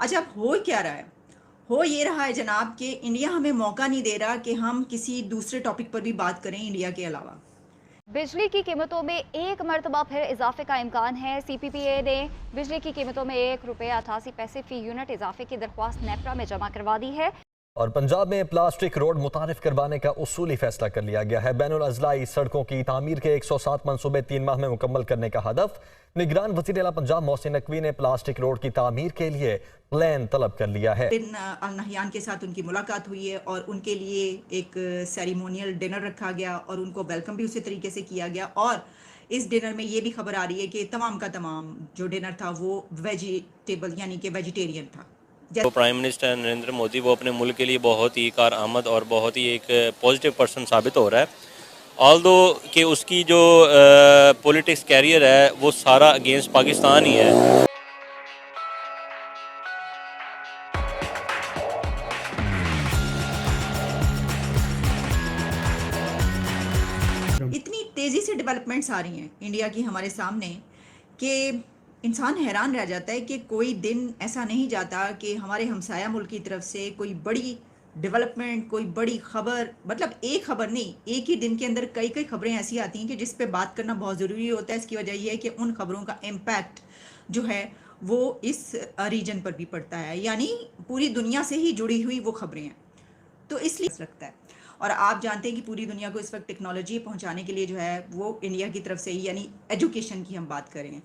अच्छा, अब हो क्या रहा है? हो ये रहा है जनाब कि इंडिया हमें मौका नहीं दे रहा कि हम किसी दूसरे टॉपिक पर भी बात करें इंडिया के अलावा। बिजली की कीमतों में एक मरतबा फिर इजाफे का इम्कान है। सीपीपीए ने बिजली की कीमतों में ₹1.88 फी यूनिट इजाफे की दरख्वास्त नेपरा में जमा करवा दी है। और पंजाब में प्लास्टिक रोड मुतारिफ करवाने का उसूली फैसला कर लिया गया है। बैनुल अजलाई सड़कों की तामीर के 107 मनसूबे 3 माह में मुकम्मल करने का हदफ। निगरान वज़ीर आला पंजाब मोहसिन नकवी ने प्लास्टिक रोड की तामीर के लिए प्लान तलब कर लिया है। बिन अल नहयान के साथ उनकी मुलाकात हुई है और उनके लिए एक सेरेमोनियल डिनर रखा गया और उनको वेलकम भी उसी तरीके से किया गया। और इस डिनर में ये भी खबर आ रही है कि तमाम का तमाम जो डिनर था वो वेजिटेबल यानी कि वेजिटेरियन था। तो प्राइम मिनिस्टर नरेंद्र मोदी वो अपने मुल्क के लिए बहुत ही कारआमद और बहुत ही एक पॉजिटिव पर्सन साबित हो रहा है। ऑल्दो कि उसकी जो पॉलिटिक्स कैरियर है वो सारा अगेंस्ट पाकिस्तान ही है। इतनी तेज़ी से डेवलपमेंट्स आ रही हैं इंडिया की हमारे सामने कि इंसान हैरान रह जाता है कि कोई दिन ऐसा नहीं जाता कि हमारे हमसाया मुल्क की तरफ से कोई बड़ी डेवलपमेंट, कोई बड़ी खबर, मतलब एक खबर नहीं, एक ही दिन के अंदर कई कई खबरें ऐसी आती हैं कि जिस पे बात करना बहुत ज़रूरी होता है। इसकी वजह ये है कि उन खबरों का इम्पैक्ट जो है वो इस रीजन पर भी पड़ता है, यानी पूरी दुनिया से ही जुड़ी हुई वो खबरें हैं। तो इसलिए रखता है। और आप जानते हैं कि पूरी दुनिया को इस वक्त टेक्नोलॉजी पहुंचाने के लिए जो है वो इंडिया की तरफ से ही, यानी एजुकेशन की हम बात करें,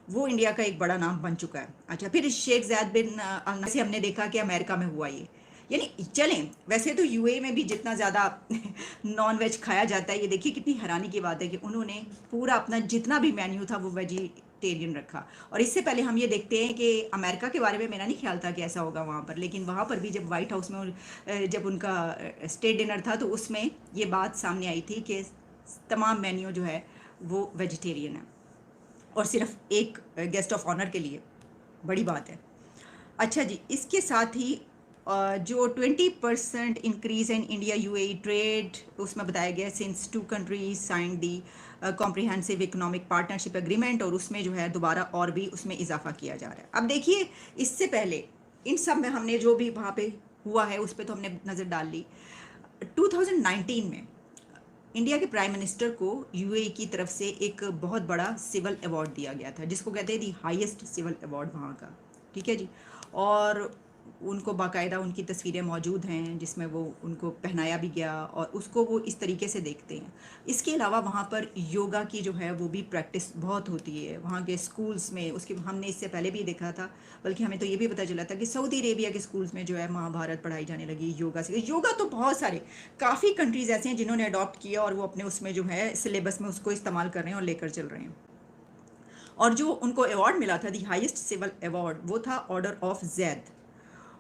वो इंडिया का एक बड़ा नाम बन चुका है। अच्छा, फिर शेख ज़ैद बिन अल नाहयान से हमने देखा कि अमेरिका में हुआ ये, यानी चलें वैसे तो यूएई में भी जितना ज़्यादा नॉन वेज खाया जाता है, ये देखिए कितनी हैरानी की बात है कि उन्होंने पूरा अपना जितना भी मेन्यू था वो वेजिटेरियन रखा। और इससे पहले हम ये देखते हैं कि अमेरिका के बारे में मेरा नहीं ख्याल था कि ऐसा होगा वहाँ पर, लेकिन वहाँ पर भी जब वाइट हाउस में जब उनका स्टेट डिनर था तो उसमें ये बात सामने आई थी कि तमाम मेन्यू जो है वो वेजिटेरियन है और सिर्फ एक गेस्ट ऑफ ऑनर के लिए, बड़ी बात है। अच्छा जी, इसके साथ ही जो 20% increase in India UAE trade, उसमें बताया गया since two countries sign the comprehensive economic partnership agreement, और उसमें जो है दोबारा और भी उसमें इजाफा किया जा रहा है। अब देखिए, इससे पहले इन सब में हमने जो भी वहाँ पे हुआ है उस पर तो हमने नज़र डाल ली। 2019 में इंडिया के प्राइम मिनिस्टर को यूएई की तरफ से एक बहुत बड़ा सिविल अवार्ड दिया गया था, जिसको कहते हैं दी हाईएस्ट सिविल अवार्ड वहाँ का, ठीक है जी। और उनको बाकायदा उनकी तस्वीरें मौजूद हैं जिसमें वो उनको पहनाया भी गया और उसको वो इस तरीके से देखते हैं। इसके अलावा वहाँ पर योगा की जो है वो भी प्रैक्टिस बहुत होती है वहाँ के स्कूल्स में। उसके हमने इससे पहले भी देखा था, बल्कि हमें तो ये भी पता चला था कि सऊदी अरेबिया के स्कूल्स में जो है महाभारत पढ़ाई जाने लगी योगा से। योगा तो बहुत सारे काफ़ी कंट्रीज़ ऐसे हैं जिन्होंने अडॉप्ट किया और वो अपने उसमें जो है सिलेबस में उसको इस्तेमाल कर रहे हैं और लेकर चल रहे हैं। और जो उनको अवार्ड मिला था, दी हाईएस्ट सिविल अवार्ड, वो था ऑर्डर ऑफ जैद।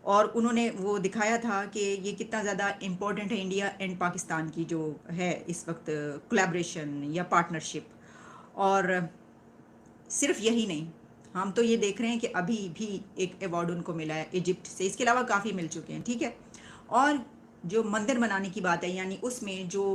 और उन्होंने वो दिखाया था कि ये कितना ज़्यादा इम्पोर्टेंट है इंडिया एंड पाकिस्तान की जो है इस वक्त कोलैबोरेशन या पार्टनरशिप। और सिर्फ यही नहीं, हम तो ये देख रहे हैं कि अभी भी एक अवार्ड उनको मिला है इजिप्ट से, इसके अलावा काफ़ी मिल चुके हैं, ठीक है। और जो मंदिर बनाने की बात है, यानी उसमें जो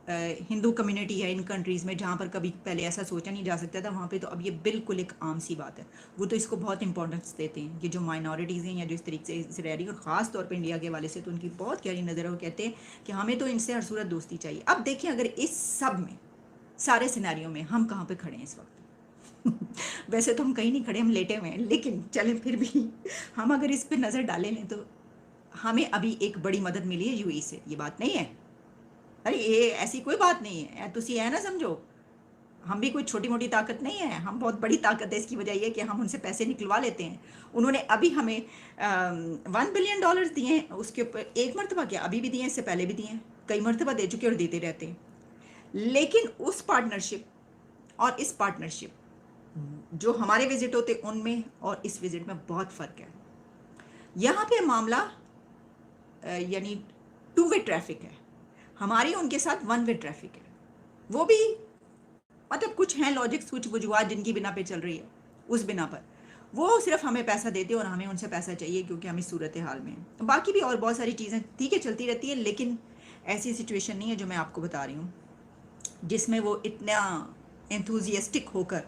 हिंदू कम्युनिटी है इन कंट्रीज़ में जहाँ पर कभी पहले ऐसा सोचा नहीं जा सकता था, वहाँ पे तो अब ये बिल्कुल एक आम सी बात है। वो तो इसको बहुत इंपॉर्टेंस देते हैं कि जो माइनॉरिटीज़ हैं या जो इस तरीके से रह रही है, और ख़ास तौर पे इंडिया के वाले से तो उनकी बहुत गहरी नज़र है। वो कहते हैं कि हमें तो इनसे हर सूरत दोस्ती चाहिए। अब देखें, अगर इस सब में सारे सिनेरियो में हम कहाँ पर खड़े हैं इस वक्त वैसे तो हम कहीं नहीं खड़े, हम लेटे हुए हैं, लेकिन चलें फिर भी हम अगर इस पर नज़र डालें लें तो हमें अभी एक बड़ी मदद मिली है यूएई से, ये बात नहीं है। अरे ये ऐसी कोई बात नहीं है, तुसी है ना समझो, हम भी कोई छोटी मोटी ताकत नहीं है, हम बहुत बड़ी ताकत है। इसकी वजह यह कि हम उनसे पैसे निकलवा लेते हैं। उन्होंने अभी हमें $1 बिलियन दिए हैं, उसके ऊपर एक मरतबा क्या, अभी भी दिए हैं, इससे पहले भी दिए हैं, कई मरतबा दे चुके और देते रहते हैं। लेकिन उस पार्टनरशिप और इस पार्टनरशिप, जो हमारे विजिट होते उनमें और इस विजिट में बहुत फ़र्क है। यहाँ पे मामला यानी टू वे ट्रैफिक है, हमारी उनके साथ वन वे ट्रैफिक है। वो भी मतलब कुछ हैं लॉजिक्स, कुछ वजूहत जिनकी बिना पे चल रही है, उस बिना पर वो सिर्फ हमें पैसा देते और हमें उनसे पैसा चाहिए क्योंकि हम इस सूरत हाल में हैं। बाकी भी और बहुत सारी चीज़ें ठीक है चलती रहती है, लेकिन ऐसी सिचुएशन नहीं है जो मैं आपको बता रही हूँ जिसमें वो इतना एंथुजियास्टिक होकर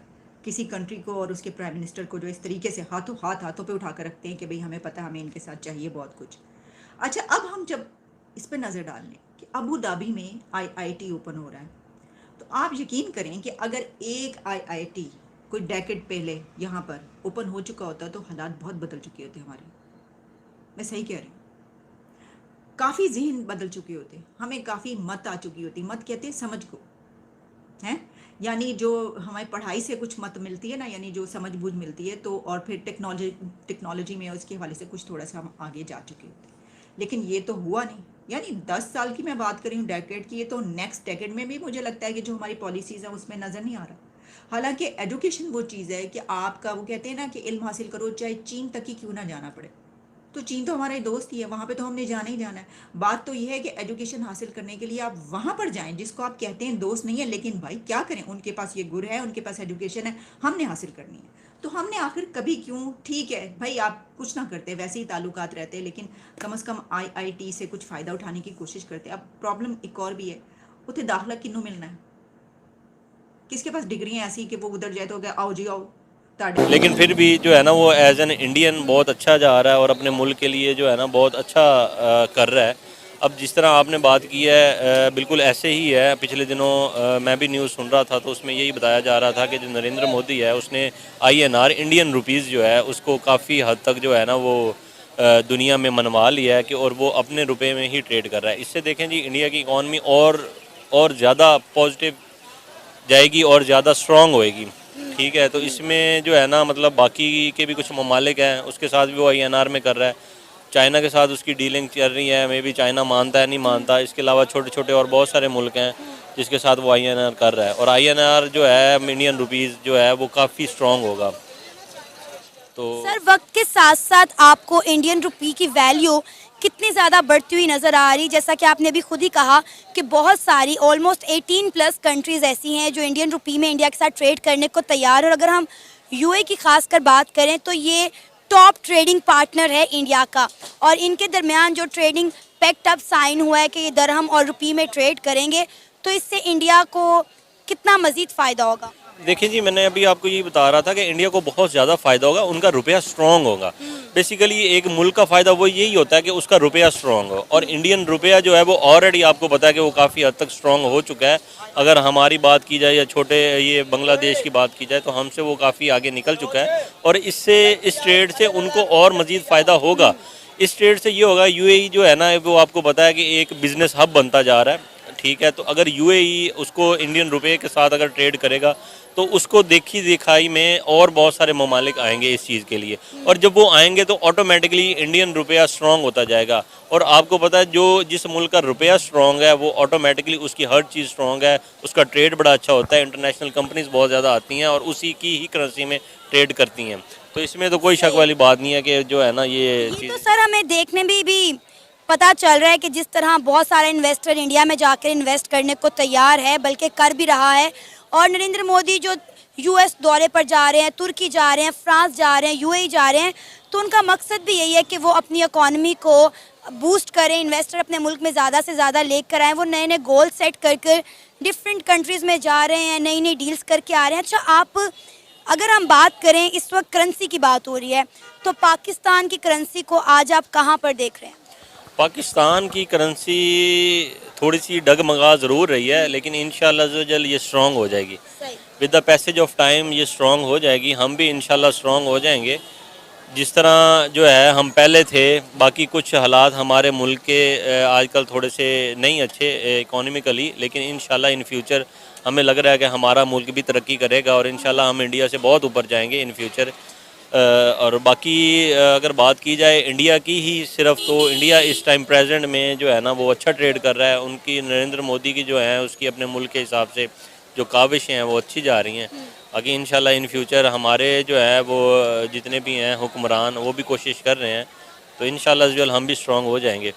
किसी कंट्री को और उसके प्राइम मिनिस्टर को जो इस तरीके से हाथों पे उठा कर रखते हैं कि भाई हमें पता है, हमें इनके साथ चाहिए बहुत कुछ। अच्छा, अब हम जब इस पर नज़र डाल लें कि अबू धाबी में IIT ओपन हो रहा है, तो आप यकीन करें कि अगर एक IIT कोई डेकेड पहले यहाँ पर ओपन हो चुका होता तो हालात बहुत बदल चुके होते हमारे। मैं सही कह रही हूँ, काफ़ी जहन बदल चुके होते, हमें काफ़ी मत आ चुकी होती। मत कहते हैं समझ को, हैं, यानी जो हमें पढ़ाई से कुछ मत मिलती है ना, यानी जो समझ बूझ मिलती है, तो और फिर टेक्नोलॉजी में उसके हवाले से कुछ थोड़ा सा हम आगे जा चुके होते। लेकिन ये तो हुआ नहीं। यानी 10 साल की मैं बात कर रही हूँ, डेकेड की, ये तो नेक्स्ट डेकेड में भी मुझे लगता है कि जो हमारी पॉलिसीज़ हैं उसमें नज़र नहीं आ रहा। हालांकि एजुकेशन वो चीज़ है कि आपका, वो कहते हैं ना कि इल्म हासिल करो चाहे चीन तक ही क्यों ना जाना पड़े। तो चीन तो हमारा दोस्त ही है, वहाँ पे तो हमने जाना ही जाना है। बात तो ये है कि एजुकेशन हासिल करने के लिए आप वहाँ पर जाएं, जिसको आप कहते हैं दोस्त नहीं है, लेकिन भाई क्या करें, उनके पास ये गुर है, उनके पास एजुकेशन है, हमने हासिल करनी है। तो हमने आखिर कभी क्यों, ठीक है भाई आप कुछ ना करते, वैसे ही ताल्लुकात रहते, लेकिन कम से कम IIT से कुछ फ़ायदा उठाने की कोशिश करते। अब प्रॉब्लम एक और भी है, उसे दाखिला किन्नू मिलना है, किसके पास डिग्री है ऐसी कि वो उधर जाए तो क्या आओ जी आओ। लेकिन फिर भी जो है ना वो एज एन इंडियन बहुत अच्छा जा रहा है और अपने मुल्क के लिए जो है ना बहुत अच्छा कर रहा है। अब जिस तरह आपने बात की है बिल्कुल ऐसे ही है। पिछले दिनों मैं भी न्यूज़ सुन रहा था तो उसमें यही बताया जा रहा था कि जो नरेंद्र मोदी है उसने INR इंडियन रुपीज़ जो है उसको काफ़ी हद तक जो है ना वो दुनिया में मनवा लिया है कि और वो अपने रुपए में ही ट्रेड कर रहा है। इससे देखें जी इंडिया की इकॉनमी और ज़्यादा पॉजिटिव जाएगी और ज़्यादा स्ट्रॉन्ग होएगी। ठीक है, तो इसमें जो है ना मतलब बाकी के भी कुछ ममालिक हैं उसके साथ भी वो INR में कर रहा है। चाइना के साथ उसकी डीलिंग चल रही है, मे बी चाइना मानता है नहीं मानता। इसके अलावा छोटे छोटे और बहुत सारे मुल्क हैं जिसके साथ वो INR कर रहा है। और INR जो है इंडियन रुपीज़ जो है वो काफ़ी स्ट्रॉन्ग होगा। तो सर वक्त के साथ साथ आपको इंडियन रुपी की वैल्यू कितनी ज़्यादा बढ़ती हुई नज़र आ रही, जैसा कि आपने अभी खुद ही कहा कि बहुत सारी ऑलमोस्ट 18+ कंट्रीज़ ऐसी हैं जो इंडियन रुपी में इंडिया के साथ ट्रेड करने को तैयार है। और अगर हम UAE की खासकर बात करें तो ये टॉप ट्रेडिंग पार्टनर है इंडिया का, और इनके दरमियान जो ट्रेडिंग पैक्ट अप साइन हुआ है कि ये दरहम और रुपी में ट्रेड करेंगे, तो इससे इंडिया को कितना मज़ीद फ़ायदा होगा? देखिए जी, मैंने अभी आपको ये बता रहा था कि इंडिया को बहुत ज़्यादा फ़ायदा होगा, उनका रुपया स्ट्रॉन्ग होगा। बेसिकली एक मुल्क का फ़ायदा वो यही होता है कि उसका रुपया स्ट्रॉन्ग हो, और इंडियन रुपया जो है वो ऑलरेडी आपको पता है कि वो काफ़ी हद तक स्ट्रॉन्ग हो चुका है। अगर हमारी बात की जाए या छोटे ये बांग्लादेश की बात की जाए तो हमसे वो काफ़ी आगे निकल चुका है, और इससे इस ट्रेड से उनको और मज़ीद फ़ायदा होगा। इस ट्रेड से ये होगा, UAE जो है ना वो आपको पता है कि एक बिज़नेस हब बनता जा रहा है। ठीक है, तो अगर UAE उसको इंडियन रुपये के साथ अगर ट्रेड करेगा तो उसको देखी दिखाई में और बहुत सारे ममालिक आएंगे इस चीज़ के लिए, और जब वो आएंगे तो ऑटोमेटिकली इंडियन रुपया स्ट्रॉन्ग होता जाएगा। और आपको पता है जो जिस मुल्क का रुपया स्ट्रॉन्ग है वो ऑटोमेटिकली उसकी हर चीज़ स्ट्रॉन्ग है, उसका ट्रेड बड़ा अच्छा होता है, इंटरनेशनल कंपनीज बहुत ज़्यादा आती हैं और उसी की ही करेंसी में ट्रेड करती हैं। तो इसमें तो कोई शक वाली बात नहीं है कि जो है ना ये चीज़ तो सर हमें देखने में भी पता चल रहा है कि जिस तरह बहुत सारे इन्वेस्टर इंडिया में जाकर इन्वेस्ट करने को तैयार है, बल्कि कर भी रहा है। और नरेंद्र मोदी जो US दौरे पर जा रहे हैं, तुर्की जा रहे हैं, फ्रांस जा रहे हैं, UAE जा रहे हैं, तो उनका मकसद भी यही है कि वो अपनी इकॉनमी को बूस्ट करें, इन्वेस्टर अपने मुल्क में ज़्यादा से ज़्यादा लेकर आएँ। वो नए नए गोल सेट कर डिफरेंट कंट्रीज़ में जा रहे हैं, नई नई डील्स करके आ रहे हैं। अच्छा, आप अगर हम बात करें, इस वक्त करेंसी की बात हो रही है, तो पाकिस्तान की करेंसी को आज आप कहाँ पर देख रहे हैं? पाकिस्तान की करेंसी थोड़ी सी डगमगा ज़रूर रही है, लेकिन इंशाल्लाह अज़्ज़ व जल ये स्ट्रॉन्ग हो जाएगी। With the passage of time ये स्ट्रॉन्ग हो जाएगी, हम भी इंशाल्लाह स्ट्रॉन्ग हो जाएंगे। जिस तरह जो है हम पहले थे, बाकी कुछ हालात हमारे मुल्क के आजकल थोड़े से नहीं अच्छे इकोनॉमिकली, लेकिन इंशाल्लाह इन फ्यूचर हमें लग रहा है कि हमारा मुल्क भी तरक्की करेगा और इंशाल्लाह हम इंडिया से बहुत ऊपर जाएंगे इन फ्यूचर। और बाकी अगर बात की जाए इंडिया की ही सिर्फ, तो इंडिया इस टाइम प्रेजेंट में जो है ना वो अच्छा ट्रेड कर रहा है। उनकी नरेंद्र मोदी की जो है उसकी अपने मुल्क के हिसाब से जो काविशें हैं वो अच्छी जा रही हैं। बाकी इंशाल्लाह इन फ्यूचर हमारे जो है वो जितने भी हैं हुक्मरान वो भी कोशिश कर रहे हैं, तो इंशाल्लाह हम भी स्ट्रॉन्ग हो जाएंगे।